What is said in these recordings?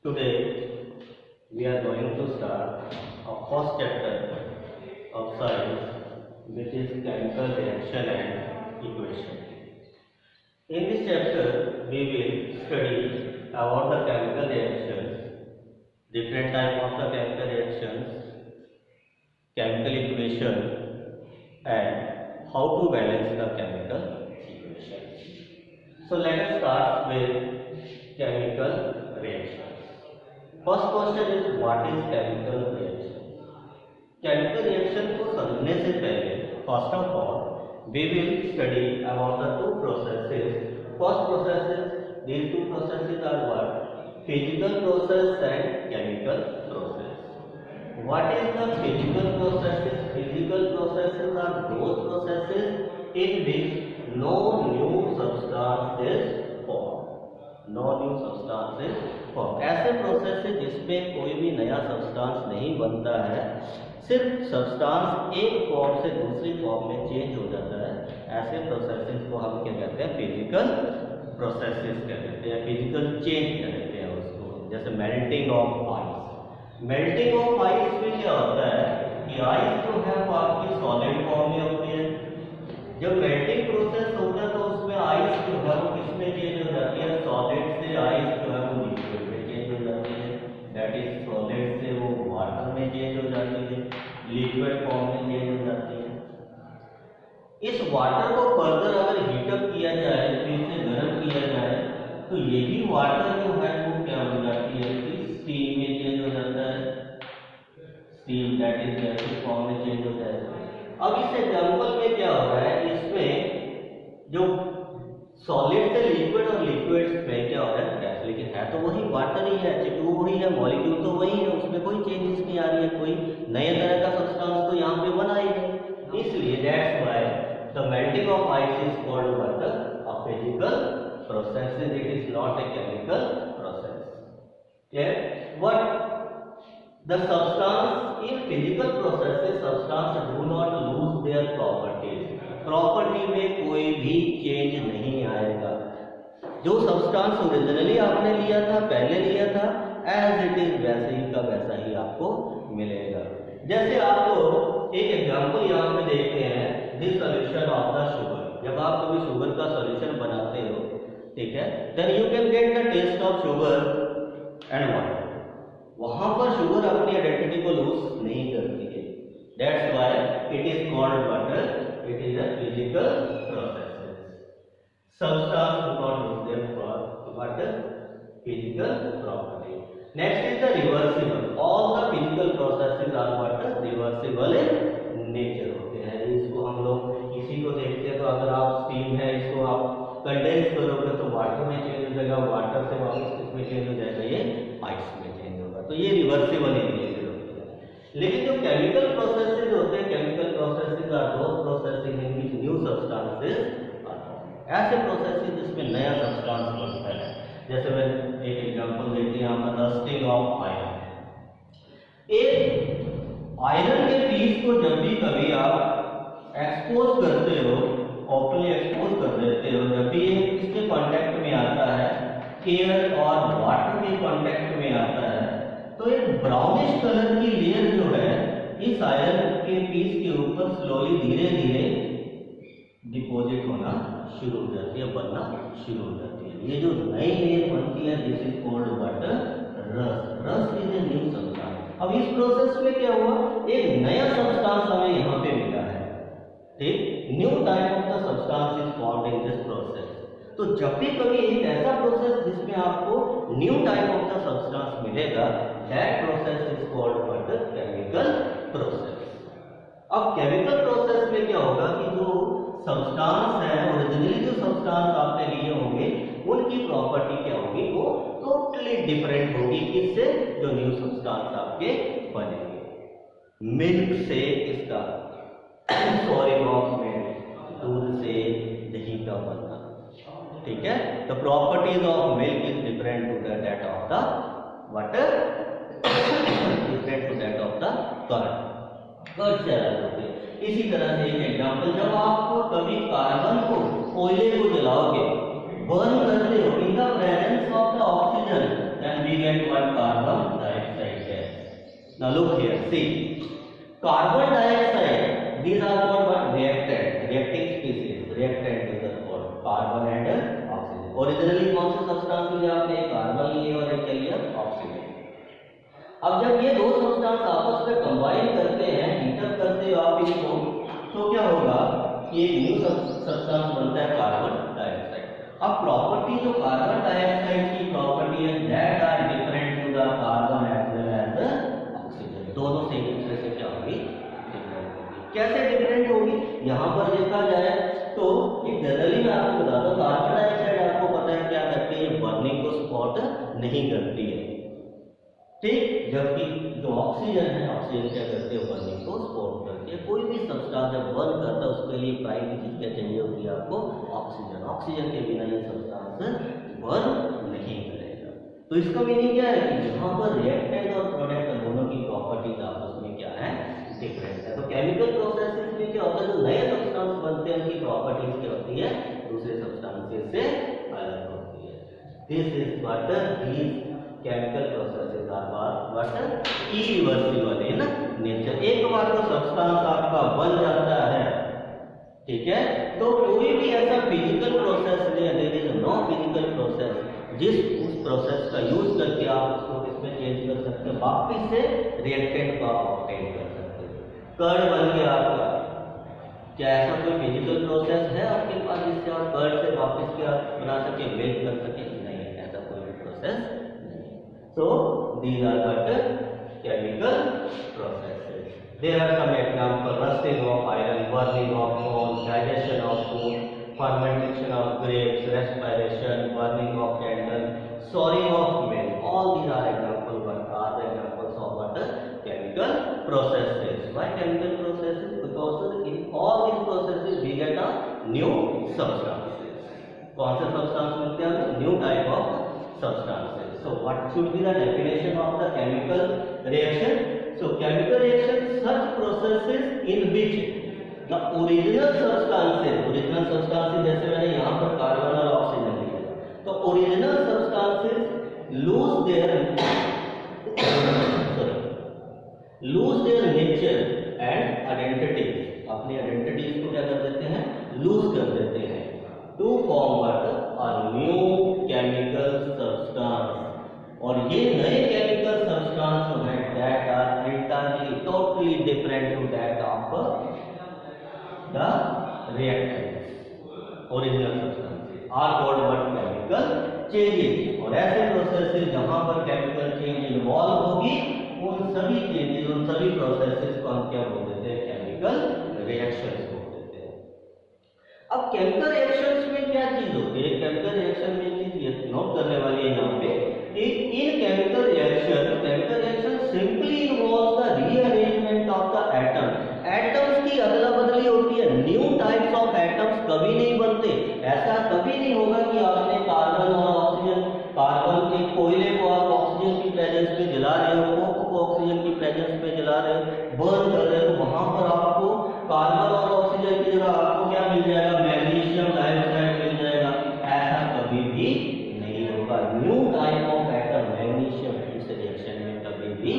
Today we are going to start our first chapter of science, which is chemical reaction and equation. In this chapter we will study about the chemical reactions, different type of the chemical reactions, chemical equation and how to balance the chemical equation. So let us start with chemical reaction. First question is what is chemical reaction. Chemical reaction को समझने से पहले first of all we will study about the two processes. First process, these two processes are what? Physical process and chemical process. What is the physical processes? Physical processes are those processes in which no new substance is formed. No new substance is formed. ऐसे process है जिसमें कोई भी नया substance नहीं बनता है, सिर्फ सब्सटेंस एक फॉर्म से दूसरी फॉर्म में चेंज हो जाता है। ऐसे प्रोसेसेस को हम क्या कहते हैं? फिजिकल प्रोसेसेस कहते हैं, फिजिकल चेंज कहते हैं उसको। जैसे melting of ice. Melting of ice में क्या होता है कि आइस जो है वो आपकी सॉलिड फॉर्म में होती है। जब मेल्टिंग प्रोसेस होता है तो उसमें आइस जो है वो किसमें चेंज हो जाती है? सॉलिड से आइस जो है वो लिक्विड में चेंज हो जाती है। दैट इज सॉलिड से वो वाटर में चेंज हो जाती है, लिक्विड फॉर्म में चेंज हो जाती है। इस वाटर को फर्दर अगर हीटअप किया जाए, फिर से गर्म किया जाए, तो यही वाटर जो है वो क्या हो जाती है? स्टीम में चेंज हो जाता है। Steam that is gaseous form में चेंज हो जाएगा। अब इस एग्जांपल में क्या हो रहा है? इसमें जो सॉलिड से लिक्विड और लिक्विड में क्या हो रहा है? गैस, लेकिन है तो वही वाटर ही है, H2O वही है, मॉलिक्यूल तो वही है, उसमें कोई चेंजेस नहीं आ रही है, कोई नए तरह का सब्सटेंस तो यहाँ पे बना ही नहीं। इसलिए that's why the melting of ice is called what? A physical process, it is not a chemical process. Clear? What the substance in physical processes, substance do not lose their properties. Property में कोई भी change नहीं आएगा। जो substance originally आपने लिया था, पहले लिया था, एज इट इज वैसे ही का वैसा ही आपको मिलेगा। जैसे आपको एक एग्जांपल यहाँ पे देखते हैं, this solution of the sugar. जब आप कभी शुगर का सॉल्यूशन बनाते हो, ठीक है, then you can get the taste of sugar and water. वहां पर शुगर अपनी आइडेंटिटी को लूज नहीं करती है। That's why it is called water, it is a physical process. Substance do not lose their water physical property. Next is the reversible. All the physical processes are water reversible in nature होते हैं। इसको हम लोग इसी को देखते हैं। तो अगर आप स्टीम है, इसको आप कंडेंस करोगे तो वाटर में चेंज हो जाएगा, वाटर से वापस किसमें चेंज हो जाएगा? ये आइस में चेंज होगा। तो ये रिवर्सिबल इन नेचर होते हैं। लेकिन जो केमिकल प्रोसेसेस होते हैं, chemical processes are those processes in which new substances are formed. ऐसे प्रोसेसेस जिसमें नया सब्सटेंस बनता है। जैसे मैं एक एग्जांपल देते हैं यहाँ पर, रस्टिंग ऑफ आयरन। एक आयरन के पीस को जब भी कभी आप एक्सपोज करते हो, ओपनली एक्सपोज कर देते हो, जब भी इसके कांटेक्ट में आता है, एयर और वाटर के कांटेक्ट में आता है, तो एक ब्राउनिश कलर की लेयर जो है इस आयरन के पीस के ऊपर स्लोली धीरे धीरे डिपॉजिट होना शुरू हो जाती है, बनना शुरू हो जाती है। ये जो नई लेयर बनती है, this is called water rust. Rust is a new substance. अब इस प्रोसेस में क्या हुआ? एक नया सब्सटेंस हमें यहाँ पे मिला है, ठीक? New type of the substance is formed in this process. तो जब भी कभी एक ऐसा प्रोसेस जिसमें आपको new type of the substance मिलेगा, that process is called what? Chemical process. अब केमिकल प्रोसेस में क्या होगा कि जो सब्सटेंस है, ओरिजिनली जो सब्सटेंस आपने लिए होंगे, उनकी प्रॉपर्टी क्या होगी? वो टोटली डिफरेंट होगी। किससे? जो न्यू सब्सटेंस आपके बनेंगे। मिल्क से इसका सॉरी ऑफ मिल्क, दूध से दही का बनना, ठीक है? The properties of milk is different to that of the water, different to that of the curd. Curd से अलग होते हैं। इसी तरह से एक एग्जांपल, जब आप कभी कार्बन को, कोयले को जलाओगे, बर्न करते हो, in the presence of the oxygen, then we get what? Now look here, see, carbon dioxide, these are called what? Reactant, reacting species, reactant these are called, carbon and oxygen. Originally कौन से substance लिए आपने? Carbon लिए और एक क्या लिया? Oxygen. अब जब ये दो सब्सटेंस आपस में कंबाइन करते हैं, हीटअप करते हो आप इनको, तो क्या होगा? ये न्यू सब्सटेंस बनता है कार्बन डाइऑक्साइड। अब प्रॉपर्टी जो कार्बन डाइऑक्साइड की प्रॉपर्टी है, that are different to the carbon as well as oxygen. दोनों से एक दूसरे से क्या होगी? डिफरेंट होगी। कैसे डिफरेंट होगी? यहाँ पर देखा जाए तो एक जनरली मैं आपको बताता हूँ, कार्बन डाइऑक्साइड आपको पता है क्या करती है? बर्निंग को स्पॉट नहीं करती है, ठीक। जबकि जो ऑक्सीजन है, ऑक्सीजन क्या करते हैं? बर्निंग को स्पॉट करती है। कोई भी सब्सटेंस जब बर्न करता है उसके लिए प्राइमरी चीज क्या चाहिए होगी आपको? ऑक्सीजन। ऑक्सीजन के बिना ये सब्सटेंस बर्न नहीं करेगा। तो इसका मीनिंग क्या है कि यहाँ पर रिएक्टेंट और प्रोडक्ट दोनों की प्रॉपर्टीज आपस में क्या है? डिफरेंट है। तो केमिकल प्रोसेसेस में क्या होता है? जो नए सब्सटेंस बनते हैं उनकी प्रॉपर्टीज क्या होती है? दूसरे सब्सटेंसेस से अलग होती है। This is what these chemical processes are what? Irreversible in nature. एक बार तो सब्सटेंस आपका बन जाता है, ठीक है, तो कोई भी ऐसा फिजिकल प्रोसेस नहीं है, there is no physical process जिस उस प्रोसेस का यूज करके आप उसको किसमें चेंज कर सकते हैं? वापस से रिएक्टेंट को आप ऑब्टेन कर सकते हैं। कर्ड बन गया आपका, क्या ऐसा कोई फिजिकल प्रोसेस है आपके पास जिससे आप कर्ड से वापस क्या बना सके? मिल्क कर सके? नहीं, ऐसा कोई प्रोसेस नहीं। So these are what? chemical processes. There are some examples: rusting of iron, burning of coal, digestion of food, fermentation of grapes, respiration, burning of candle, souring of milk. All these are examples. What are the examples of what? Chemical processes. Why chemical processes? Because in all these processes we get a new substances. कौन से substance मिलते हैं? New type of substances. So what should be the definition of the chemical reaction? So chemical reaction, such processes in which the original substances जैसे मैंने यहाँ पर carbon और oxygen लिया, तो original substances lose their nature and identities. अपनी identities को क्या कर देते हैं? lose कर देते हैं to form what? a new chemical substance. और ये नए केमिकल सब्सटेंस जो है that are internally totally different to that of the reactants. Original substance are called what? Chemical changes. और ऐसे प्रोसेसेस जहां पर केमिकल चेंज इन्वॉल्व होगी, उन सभी चेंजेस, उन सभी प्रोसेसेस को हम क्या बोल देते हैं? केमिकल रिएक्शंस बोल देते हैं। अब केमिकल रिएक्शंस में क्या चीज होती है? केमिकल रिएक्शन में चीज ये नोट करने वाली है यहाँ पे, in chemical reaction simply involves the rearrangement of the atom. Atoms की अदला बदली होती है, new types of atoms कभी नहीं बनते। ऐसा कभी नहीं होगा कि आपने कार्बन और ऑक्सीजन, कार्बन के कोयले को आप ऑक्सीजन की प्रेजेंस में जला रहे हो, कोक को ऑक्सीजन की प्रेजेंस में जला रहे हो, बर्न कर रहे हो, वहां पर आपको कार्बन और ऑक्सीजन की जगह आपको क्या मिल जाएगा? मैग्नीशियम डाइऑक्साइड मिल जाएगा। ऐसा कभी भी नहीं होगा। New type of atom magnesium इस रिएक्शन में कभी भी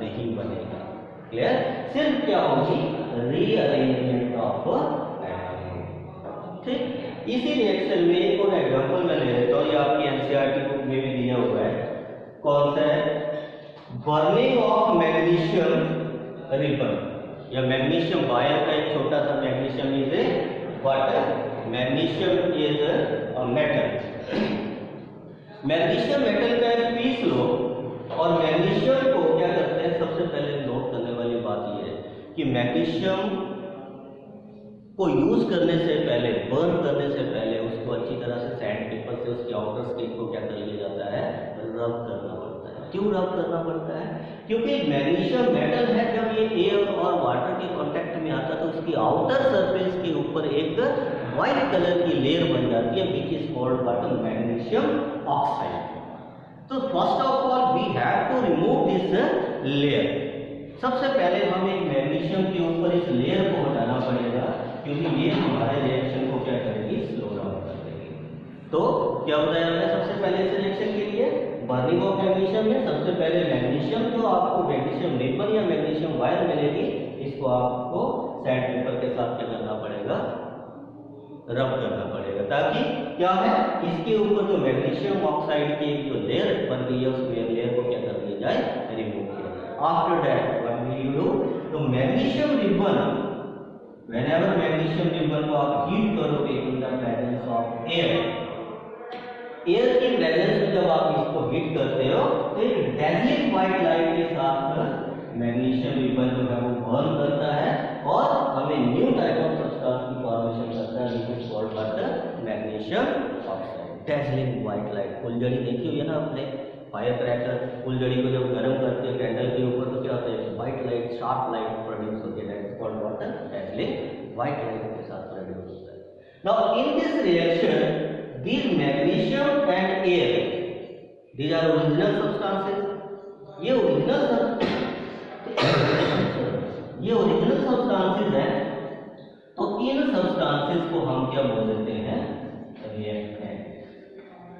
नहीं बनेगा। क्लियर? सिर्फ क्या होगी? Rearrangement of atom. ठीक, इसी रिएक्शन में एक और एग्जांपल मैं ले लेता हूँ, ये आपकी एनसीईआरटी बुक में भी दिया हुआ है। कौन सा है? बर्निंग ऑफ मैग्नीशियम रिबन या मैग्नीशियम वायर का एक छोटा सा magnesium is a water, magnesium is a metal. Magnesium metal का एक पीस लो और मैग्नीशियम को क्या करते हैं? सबसे पहले नोट करने वाली बात यह है कि मैग्नीशियम को यूज करने से पहले, बर्न करने से पहले उसको अच्छी तरह से सैंड पेपर से उसकी आउटर स्किन को क्या कर लिया जाता है? रब करना पड़ता है। क्यों रब करना पड़ता है? क्योंकि मैग्नीशियम मेटल है, जब ये एयर और वाटर के कांटेक्ट में आता है तो उसकी आउटर सरफेस के ऊपर एक व्हाइट कलर की लेयर बन जाती है, which is called what? Magnesium oxide. तो first of all we have to remove this layer. सबसे पहले हमें एक मैग्नीशियम के ऊपर इस लेयर को हटाना पड़ेगा, क्योंकि ये हमारे रिएक्शन को क्या करेगी? स्लो डाउन कर देगी। तो क्या बताया हमने सबसे पहले इस रिएक्शन के लिए? बर्निंग ऑफ मैग्नीशियम में सबसे पहले मैग्नीशियम जो आपको मैग्नीशियम रिबन या मैग्नीशियम वायर मिलेगी, इसको आपको सैंड पेपर के साथ क्या करना पड़ेगा, रब करना पड़ेगा, ताकि क्या है इसके ऊपर जो मैग्नीशियम ऑक्साइड की एक जो लेयर बन गई है उस लेयर को क्या कर दिया जाए, रिमूव किया जाए। After that what will you do, तो magnesium ribbon, whenever magnesium ribbon को आप हीट करोगे in the presence of air, air के प्रेजेंस में जब आप इसको हीट करते हो तो एक डैज़लिंग व्हाइट लाइट के साथ मैग्नीशियम रिबन जो है वो बर्न करता है और हमें न्यू टाइप ऑफ सब्सटेंस की फॉर्मेशन करता है, which is called but magnesium oxide. Dazzling white light, फुलझड़ी देखी हुई है ना आपने, फायर क्रैकर, फुलझड़ी को जब गर्म करते हैं कैंडल के ऊपर तो क्या होता है, white light, sharp light produce होती है, that is called what, dazzling white light के साथ प्रोड्यूस होता है। Now in this reaction these magnesium and air, these are original substances, ये ओरिजिनल सब्सटेंसेस हैं, तो इन सब्सटेंसेस को हम क्या बोल देते हैं, रिएक्टेंट।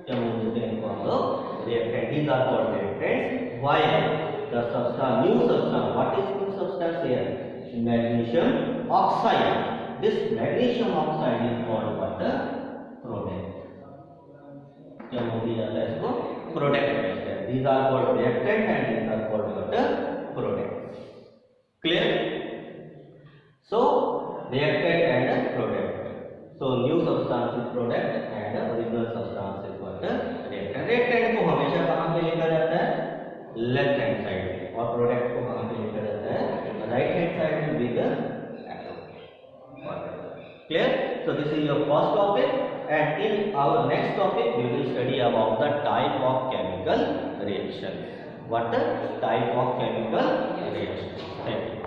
क्या बोल देते हैं इनको हम लोग, reactant. these are called reactants while the substance, new substance, what is new substance here, magnesium oxide, this magnesium oxide is called what, product। क्या बोल दिया जाता है इसको, प्रोडक्ट कहते हैं। these are called reactant and these are called what, products। clear? so reactant and product, so new substance is product and original substance is what, reactant। reactant को हमेशा कहां पे लिखा जाता है, लेफ्ट हैंड साइड में, और प्रोडक्ट को कहां पे लिखा जाता है, राइट हैंड साइड में with arrow. clear? so this is your first topic, and in our next topic we will study about the type of chemical reaction. What the type of chemical